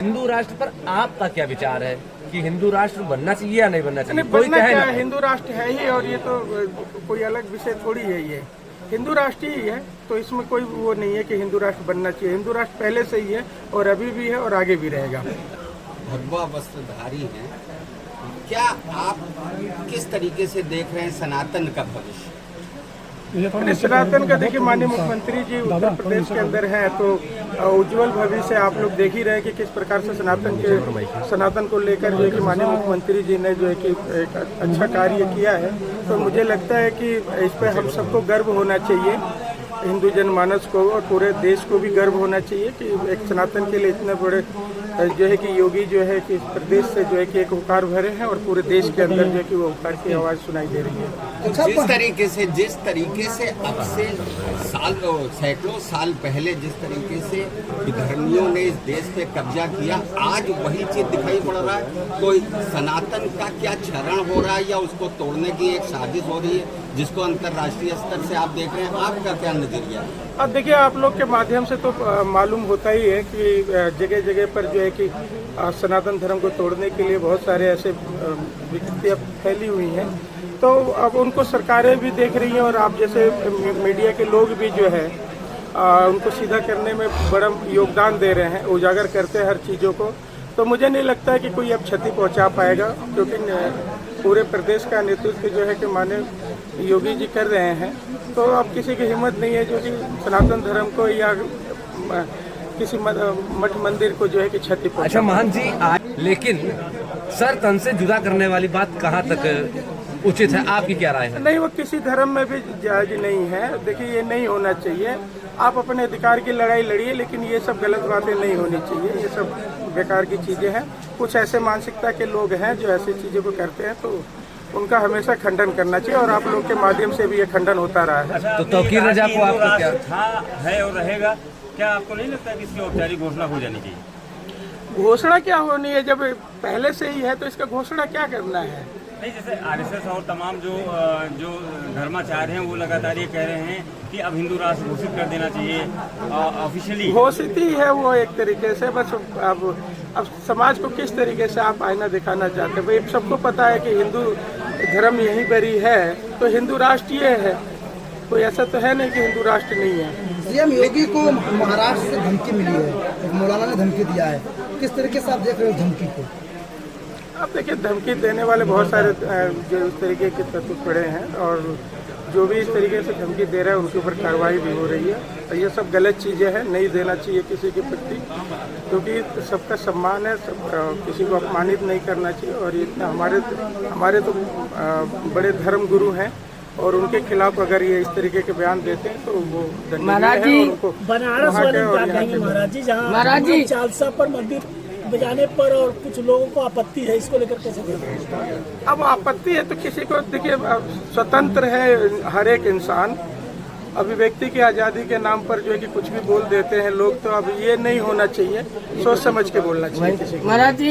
हिंदू राष्ट्र पर आपका क्या विचार है कि हिंदू राष्ट्र बनना चाहिए या नहीं बनना चाहिए? कोई कहे ना, हिंदू राष्ट्र है ही, और ये तो कोई अलग विषय थोड़ी है। ये हिंदू राष्ट्र ही है, तो इसमें कोई वो नहीं है कि हिंदू राष्ट्र बनना चाहिए। हिंदू राष्ट्र पहले से ही है और अभी भी है और आगे भी रहेगा। भगवा वस्त्रधारी हैं, क्या आप किस तरीके से देख रहे हैं सनातन का भविष्य? सनातन का देखिए, माननीय मुख्यमंत्री जी उत्तर प्रदेश के अंदर हैं, तो उज्जवल भविष्य आप लोग देख ही रहे हैं कि किस प्रकार से सनातन को लेकर जो है कि माननीय मुख्यमंत्री जी ने जो है कि एक अच्छा कार्य किया है। तो मुझे लगता है कि इस पर हम सबको गर्व होना चाहिए, हिंदू जनमानस को और पूरे देश को भी गर्व होना चाहिए कि एक सनातन के लिए इतने बड़े जो है कि योगी जो है कि प्रदेश से जो है कि एक हुंकार भरे हैं और पूरे देश के अंदर जो है कि वो हुंकार की आवाज़ सुनाई दे रही है। जिस तरीके से अब से सैकड़ों साल पहले जिस तरीके से विधर्मियों ने इस देश पे कब्जा किया, आज वही चीज दिखाई पड़ रहा है। तो सनातन का क्या क्षरण हो रहा है या उसको तोड़ने की एक साजिश हो रही है, जिसको अंतर्राष्ट्रीय स्तर से आप देख रहे हैं? आपका क्या नजरिया है? अब देखिए, आप लोग के माध्यम से तो मालूम होता ही है कि जगह जगह पर जो है कि सनातन धर्म को तोड़ने के लिए बहुत सारे ऐसे विकृतियाँ फैली हुई हैं। तो अब उनको सरकारें भी देख रही हैं और आप जैसे मीडिया के लोग भी जो है उनको सीधा करने में बड़ा योगदान दे रहे हैं, उजागर करते हैं हर चीज़ों को। तो मुझे नहीं लगता है कि कोई अब क्षति पहुंचा पाएगा, क्योंकि पूरे प्रदेश का नेतृत्व जो है कि माननीय योगी जी कर रहे हैं। तो अब किसी की हिम्मत नहीं है जो कि सनातन धर्म को या किसी मठ मंदिर को जो है कि क्षति पहुंचा। अच्छा महंत जी, लेकिन सर तन से जुदा करने वाली बात कहाँ तक उचित है? आपकी क्या राय है? नहीं, वो किसी धर्म में भी जायज नहीं है। देखिए, ये नहीं होना चाहिए। आप अपने अधिकार की लड़ाई लड़िए, लेकिन ये सब गलत बातें नहीं होनी चाहिए। ये सब बेकार की चीज़ें हैं। कुछ ऐसे मानसिकता के लोग हैं जो ऐसी चीज़ों को करते हैं, तो उनका हमेशा खंडन करना चाहिए और आप लोग के माध्यम से भी ये खंडन होता रहा है। तो तौकीर रजा को आपका क्या है और रहेगा? क्या आपको नहीं लगता कि इसकी औपचारिक घोषणा हो जानी चाहिए? घोषणा क्या होनी है? जब पहले से ही है तो इसका घोषणा क्या करना है? नहीं, जैसे आरएसएस और तमाम जो धर्माचार्य हैं वो लगातार ये कह रहे हैं कि अब हिंदू राष्ट्र घोषित कर देना चाहिए ऑफिशियली। घोषित ही है वो एक तरीके से। बस अब समाज को किस तरीके से आप आईना दिखाना चाहते हैं? भाई सबको पता है कि हिंदू धर्म यहीं पर ही है, तो हिंदू राष्ट्र ये है। कोई ऐसा तो है नहीं कि हिंदू राष्ट्र नहीं है। सीएम योगी को महाराष्ट्र से धमकी मिली है, मौलाना ने धमकी दिया है, किस तरीके से आप देख रहे हो धमकी को? अब देखिए, धमकी देने वाले बहुत सारे जो इस तरीके के तत्व पड़े हैं और जो भी इस तरीके से धमकी दे रहे हैं उनके ऊपर कार्रवाई भी हो रही है। और ये सब गलत चीज़ें हैं, नहीं देना चाहिए किसी के प्रति, क्योंकि सबका सम्मान है, किसी को अपमानित नहीं करना चाहिए। और ये हमारे तो बड़े धर्म गुरु हैं और उनके खिलाफ अगर ये इस तरीके के बयान देते हैं तो वो महाराज जी बनारस वाले क्या कहेंगे? महाराज जी, जहाँ चालसा पर मंदिर बजाने पर और कुछ लोगों को आपत्ति है, इसको लेकर कैसे देखें? अब आपत्ति है तो किसी को, देखिए, स्वतंत्र है हर एक इंसान, अभिव्यक्ति की आज़ादी के नाम पर जो है कि कुछ भी बोल देते हैं लोग। तो अब ये नहीं होना चाहिए, सोच समझ के बोलना चाहिए किसी को। महाराज जी,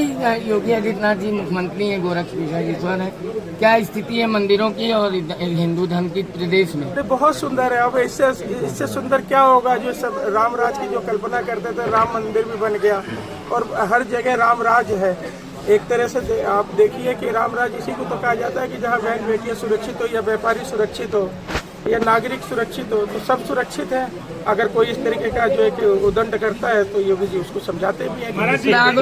योगी आदित्यनाथ जी मुख्यमंत्री हैं, गोरक्षेश्वर है, क्या स्थिति है मंदिरों की और हिंदू धर्म की प्रदेश में? तो बहुत सुंदर है। अब इससे सुंदर क्या होगा? जो सब राम राज की जो कल्पना करते थे, राम मंदिर भी बन गया और हर जगह राम राज है। एक तरह से आप देखिए कि राम राज इसी को तो कहा जाता है कि जहाँ बहन बेटियाँ सुरक्षित हो या व्यापारी सुरक्षित हो या नागरिक सुरक्षित हो, तो सब सुरक्षित है। अगर कोई इस तरीके का जो है कि उद्दंड करता है तो योगी जी उसको समझाते भी हैं।